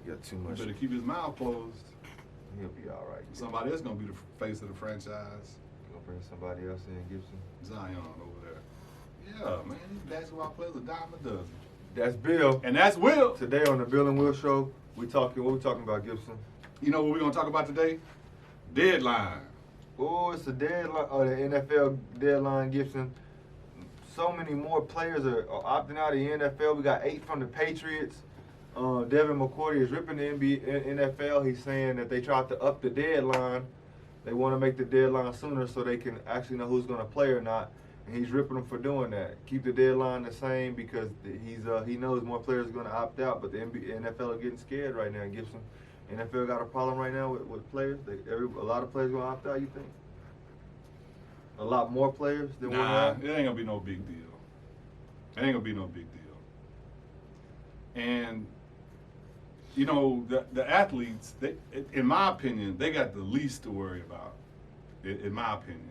He got too much. Better keep his mouth closed. He'll be all right. Somebody else gonna be the face of the franchise. Gonna bring somebody else in, Gibson. Zion over there. Yeah, man, these basketball players a dime a dozen. That's Bill. And that's Will. Today on the Bill and Will Show, what we talking about, Gibson? You know what we're gonna talk about today? Deadline. Oh, it's the deadline, the NFL deadline, Gibson. So many more players are opting out of the NFL. We got 8 from the Patriots. Devin McCorty is ripping the NFL. He's saying that they tried to up the deadline. They want to make the deadline sooner so they can actually know who's going to play or not. And he's ripping them for doing that. Keep the deadline the same because he knows more players are going to opt out. But the NFL are getting scared right now, Gibson. NFL got a problem right now with players. A lot of players going to opt out, you think? A lot more players than one have? It ain't going to be no big deal. It ain't going to be no big deal. And you know, the athletes, in my opinion, they got the least to worry about, in my opinion,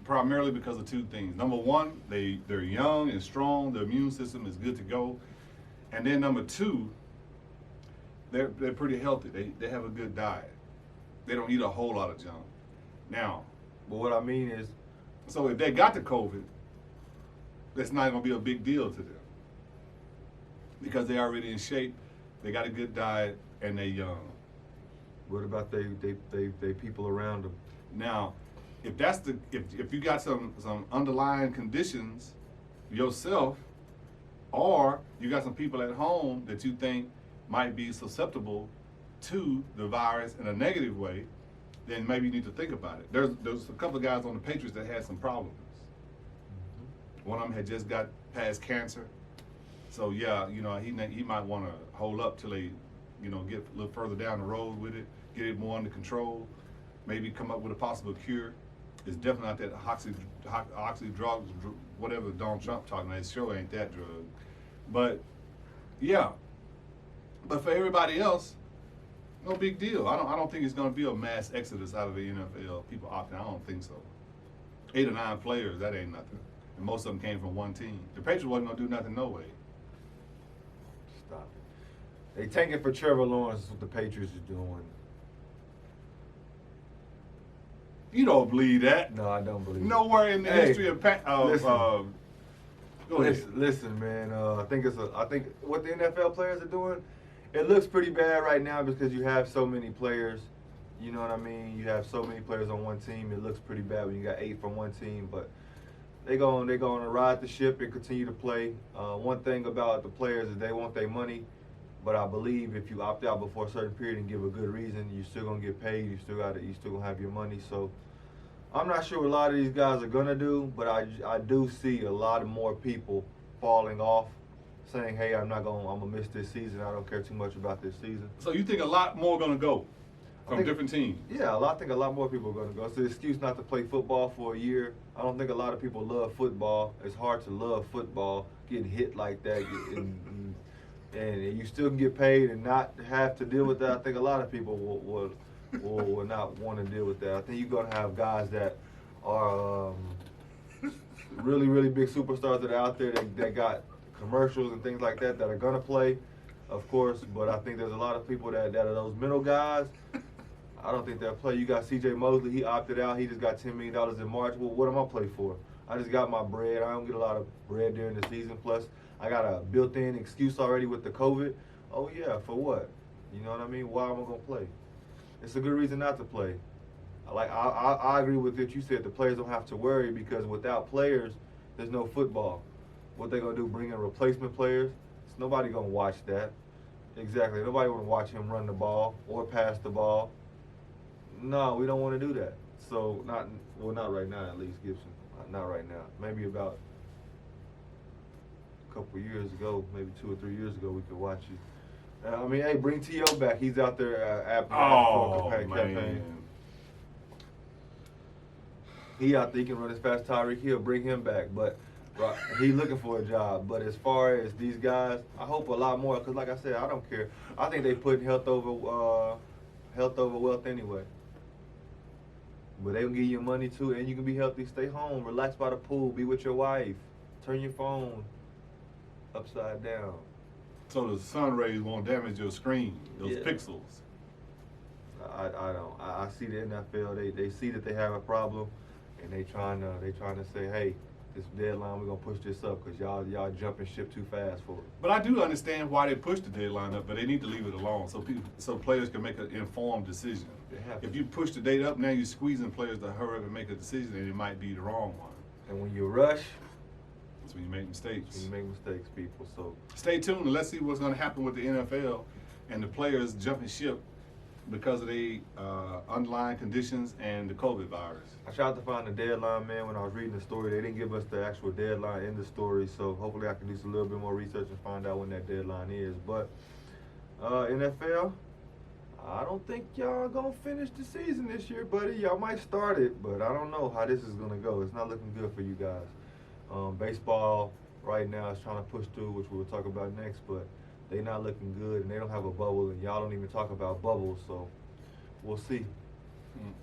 primarily because of 2 things. Number one, they're young and strong. Their immune system is good to go. And then number 2, they're pretty healthy. They have a good diet. They don't eat a whole lot of junk. Now, but what I mean is, so if they got the COVID, that's not going to be a big deal to them because they're already in shape. They got a good diet, and they're young. What about they people around them? Now, if you got some underlying conditions yourself, or you got some people at home that you think might be susceptible to the virus in a negative way, then maybe you need to think about it. There's a couple of guys on the Patriots that had some problems. Mm-hmm. One of them had just got past cancer. So yeah, you know, he might want to hold up till they, you know, get a little further down the road with it, get it more under control, maybe come up with a possible cure. It's definitely not that oxy drug, whatever Donald Trump talking about. It sure ain't that drug. But yeah, but for everybody else, no big deal. I don't think it's going to be a mass exodus out of the NFL. People opting. I don't think so. 8 or 9 players, that ain't nothing. And most of them came from one team. The Patriots wasn't going to do nothing no way. Stop it. They tanking for Trevor Lawrence is what the Patriots is doing. You don't believe that? No, I don't believe it. Nowhere in the history of listen, man. I think what the NFL players are doing, it looks pretty bad right now because you have so many players. You know what I mean? You have so many players on one team. It looks pretty bad when you got 8 from one team, but they're going to ride the ship and continue to play. One thing about the players is they want their money, but I believe if you opt out before a certain period and give a good reason, you're still going to get paid. You still going to have your money. So I'm not sure what a lot of these guys are going to do, but I do see a lot of more people falling off, saying, hey, I'm going to miss this season. I don't care too much about this season. So you think a lot more going to go from different teams? Yeah, I think a lot more people are going to go. It's an excuse not to play football for a year. I don't think a lot of people love football. It's hard to love football, getting hit like that, and you still can get paid and not have to deal with that. I think a lot of people will not want to deal with that. I think you're going to have guys that are really, really big superstars that are out there that got commercials and things like that are going to play, of course. But I think there's a lot of people that are those middle guys. I don't think they'll play. You got C.J. Mosley. He opted out. He just got $10 million in March. Well, what am I play for? I just got my bread. I don't get a lot of bread during the season. Plus, I got a built-in excuse already with the COVID. Oh, yeah, for what? You know what I mean? Why am I going to play? It's a good reason not to play. I agree with what you said. The players don't have to worry because without players, there's no football. What they going to do, bring in replacement players? It's nobody going to watch that. Exactly. Nobody want to watch him run the ball or pass the ball. No, we don't want to do that. So, not right now at least, Gibson. Not right now. Maybe about a couple of years ago, maybe 2 or 3 years ago, we could watch it. I mean, hey, bring T.O. back. He's out there for a campaign. He out there, he can run as fast as Tyreek Hill. Bring him back. But he's looking for a job. But as far as these guys, I hope a lot more. Because like I said, I don't care. I think they put health over wealth anyway. But they will give you money too, and you can be healthy. Stay home, relax by the pool, be with your wife, turn your phone upside down. So the sun rays won't damage your screen, those Yeah. pixels. I don't. I see the NFL. They see that they have a problem, and they trying to say, hey, this deadline we're gonna push this up because y'all jumping ship too fast for it. But I do understand why they pushed the deadline up, but they need to leave it alone so players can make an informed decision. They have to. If you push the date up, now you're squeezing players to hurry up and make a decision, and it might be the wrong one. And when you rush, That's when you make mistakes. you make mistakes, people. So Stay tuned and let's see what's going to happen with the NFL and the players jumping ship because of the underlying conditions and the COVID virus. I tried to find the deadline, man. When I was reading the story, they didn't give us the actual deadline in the story. So hopefully I can do some little bit more research and find out when that deadline is. But NFL, I don't think y'all gonna finish the season this year, buddy. Y'all might start it, but I don't know how this is gonna go. It's not looking good for you guys. Baseball right now is trying to push through, which we'll talk about next, but they not looking good, and they don't have a bubble, and y'all don't even talk about bubbles, so we'll see. Mm-mm.